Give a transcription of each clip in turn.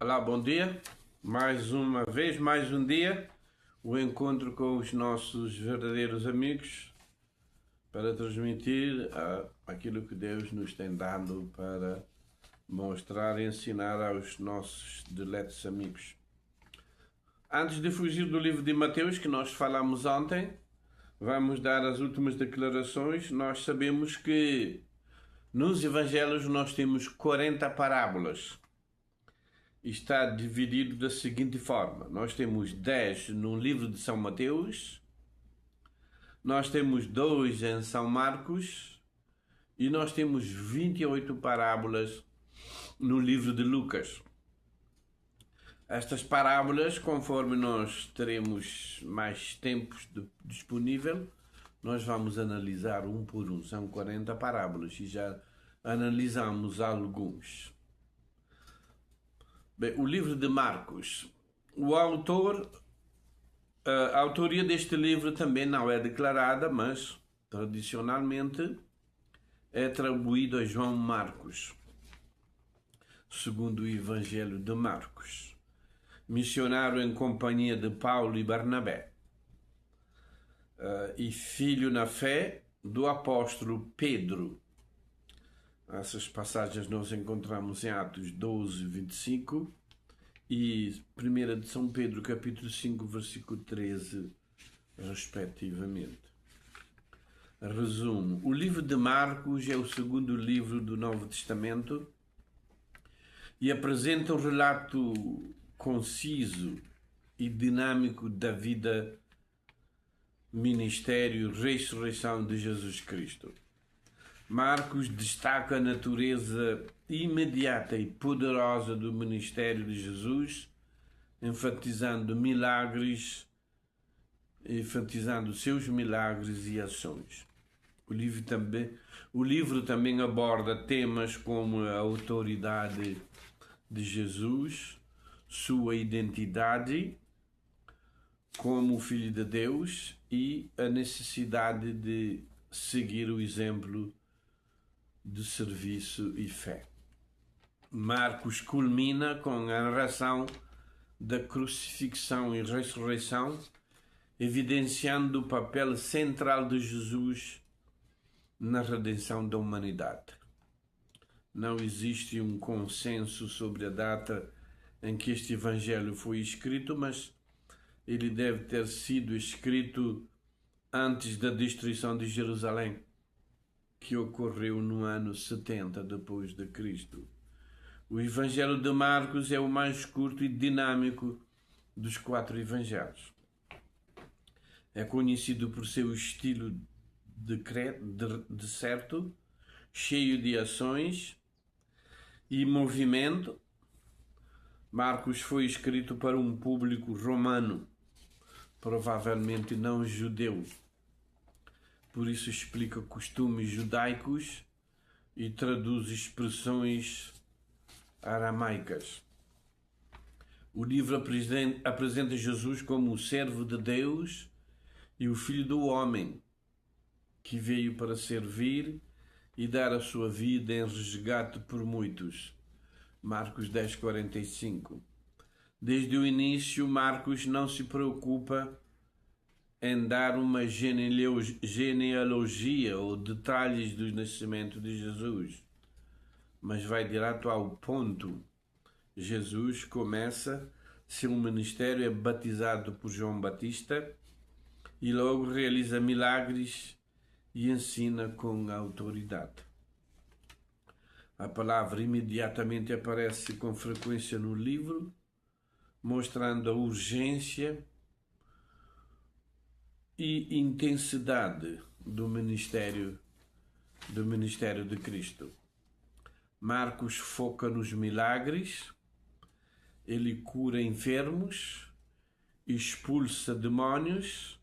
Olá, bom dia. Mais uma vez, mais um dia, o encontro com os nossos verdadeiros amigos para transmitir aquilo que Deus nos tem dado para mostrar e ensinar aos nossos diletos amigos. Antes de fugir do livro de Mateus, que nós falamos ontem, vamos dar as últimas declarações. Nós sabemos que nos evangelhos nós temos 40 parábolas. Está dividido da seguinte forma: nós temos 10 no livro de São Mateus, nós temos 2 em São Marcos e nós temos 28 parábolas no livro de Lucas. Estas parábolas, conforme nós teremos mais tempo disponível, nós vamos analisar um por um. São 40 parábolas e já analisamos alguns. Bem, o livro de Marcos. A autoria deste livro também não é declarada, mas tradicionalmente é atribuído a João Marcos, segundo o Evangelho de Marcos, missionário em companhia de Paulo e Barnabé, e filho na fé do apóstolo Pedro. Essas passagens nós encontramos em Atos 12, 25 e 1 de São Pedro, capítulo 5, versículo 13, respectivamente. Resumo: o livro de Marcos é o segundo livro do Novo Testamento e apresenta um relato conciso e dinâmico da vida, ministério e ressurreição de Jesus Cristo. Marcos destaca a natureza imediata e poderosa do ministério de Jesus, enfatizando seus milagres e ações. O livro também aborda temas como a autoridade de Jesus, sua identidade como Filho de Deus e a necessidade de seguir o exemplo de serviço e fé. Marcos culmina com a narração da crucifixão e ressurreição, evidenciando o papel central de Jesus na redenção da humanidade. Não existe um consenso sobre a data em que este evangelho foi escrito, mas ele deve ter sido escrito antes da destruição de Jerusalém, que ocorreu no ano 70 depois de Cristo. O Evangelho de Marcos é o mais curto e dinâmico dos 4 evangelhos. É conhecido por seu estilo de certo, cheio de ações e movimento. Marcos foi escrito para um público romano, provavelmente não judeu. Por isso explica costumes judaicos e traduz expressões aramaicas. O livro apresenta Jesus como o servo de Deus e o Filho do Homem, que veio para servir e dar a sua vida em resgate por muitos. Marcos 10:45. Desde o início, Marcos não se preocupa em dar uma genealogia ou detalhes do nascimento de Jesus, mas vai direto ao ponto. Jesus começa seu ministério, é batizado por João Batista e logo realiza milagres e ensina com autoridade. A palavra imediatamente aparece com frequência no livro, mostrando a urgência e intensidade do ministério de Cristo. Marcos foca nos milagres, ele cura enfermos, expulsa demónios,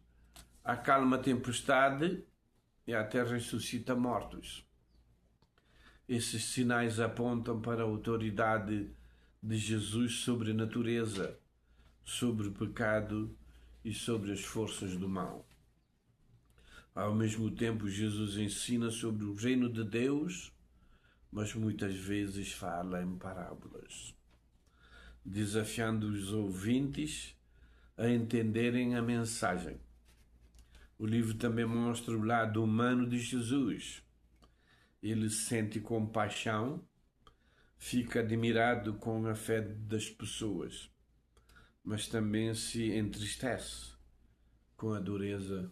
acalma a tempestade e até ressuscita mortos. Esses sinais apontam para a autoridade de Jesus sobre a natureza, sobre o pecado e sobre as forças do mal. Ao mesmo tempo, Jesus ensina sobre o reino de Deus, mas muitas vezes fala em parábolas. desafiando os ouvintes a entenderem a mensagem. O livro também mostra o lado humano de Jesus. Ele sente compaixão, fica admirado com a fé das pessoas, mas também se entristece com a dureza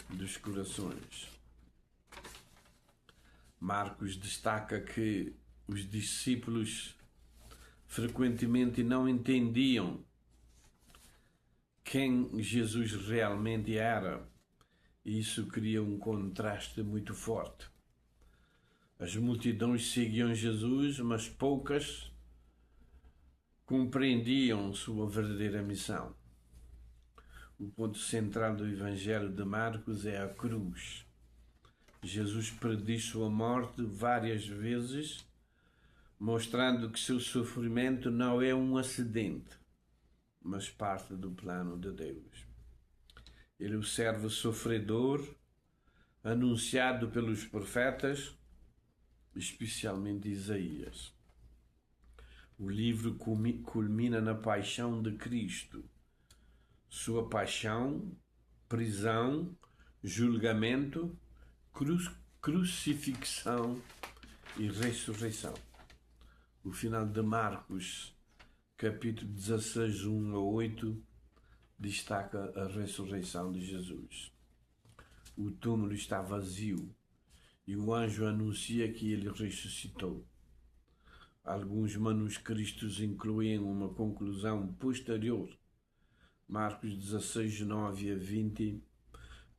dos corações. Marcos destaca que os discípulos frequentemente não entendiam quem Jesus realmente era, e isso cria um contraste muito forte. As multidões seguiam Jesus, mas poucas compreendiam sua verdadeira missão. O ponto central do Evangelho de Marcos é a cruz. Jesus prediz sua morte várias vezes, mostrando que seu sofrimento não é um acidente, mas parte do plano de Deus. Ele é o servo sofredor, anunciado pelos profetas, especialmente Isaías. O livro culmina na paixão de Cristo. Sua paixão, prisão, julgamento, crucifixão e ressurreição. O final de Marcos, capítulo 16, 1 a 8, destaca a ressurreição de Jesus. O túmulo está vazio e o anjo anuncia que ele ressuscitou. Alguns manuscritos incluem uma conclusão posterior, Marcos 16, 9 a 20,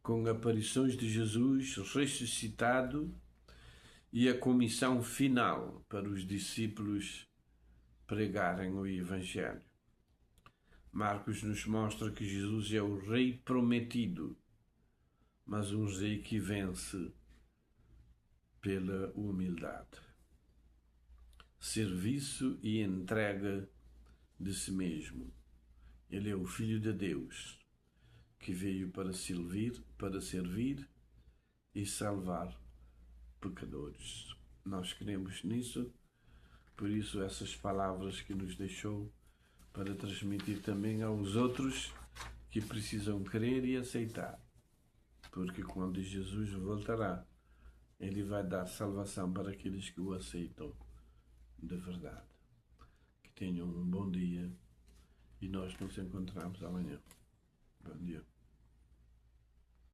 com aparições de Jesus ressuscitado e a comissão final para os discípulos pregarem o Evangelho. Marcos nos mostra que Jesus é o Rei prometido, mas um Rei que vence pela humildade, serviço e entrega de si mesmo. Ele é o Filho de Deus, que veio para servir e salvar pecadores. Nós cremos nisso, por isso essas palavras que nos deixou para transmitir também aos outros que precisam crer e aceitar, porque quando Jesus voltará, ele vai dar salvação para aqueles que o aceitam de verdade. Que tenham um bom dia e nós nos encontramos amanhã. Bom dia.